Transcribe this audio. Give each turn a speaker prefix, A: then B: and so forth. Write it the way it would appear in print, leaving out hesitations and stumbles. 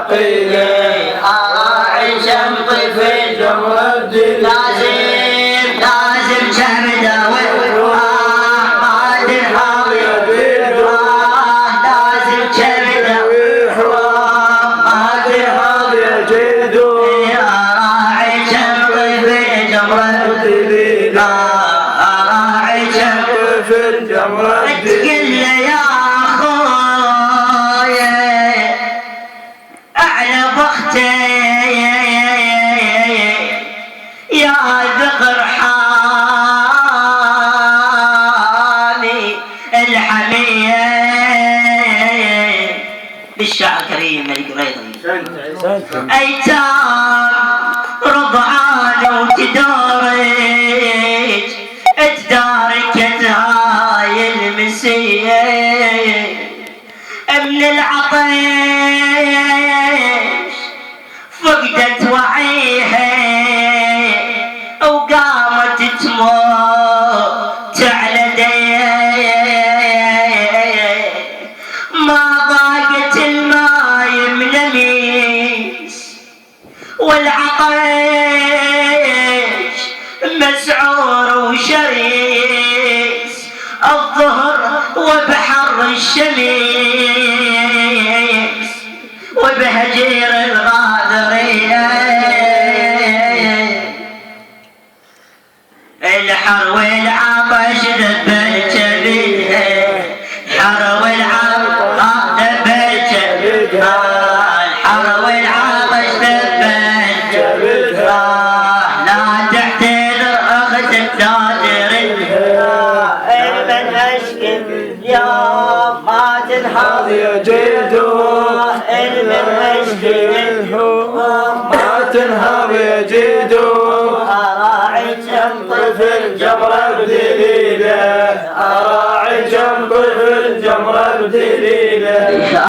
A: عقيله
B: أراعي شمطي في
A: الجمرة الدليله
B: لازم شمده وحماد الهاوية لازم شمده وحماد الهاوية أراعي شمطي في الجمرة الدليله أراعي شمطي
A: في الجمرة
B: الدليله يا أخويا أعلى بختي يا ذكر حالي الحمية بالشعر كريم ملك ريضي أيتام رضعانة وتدارج تداركت هاي المسية من العطش فقدت وعيها وقامت تموت على ديه ما ضاقت الماي من الميس والعطش مسعور وشريس الظهر وبحر الشميس وبهجير الغادرية الحر والعطش ذب الجبينة الحر والعطش ذب الجبينة الحر والعطش ذب الجبينة لا تعتذر أخت النادر من أشكي اليوم ما تنهض
A: يا جدو
B: من أشكي اليوم
A: ما تنهض يا جدو
B: أراعي شمطي
A: في الجمرة الدليله أراعي جنبي في الجمرة الدليله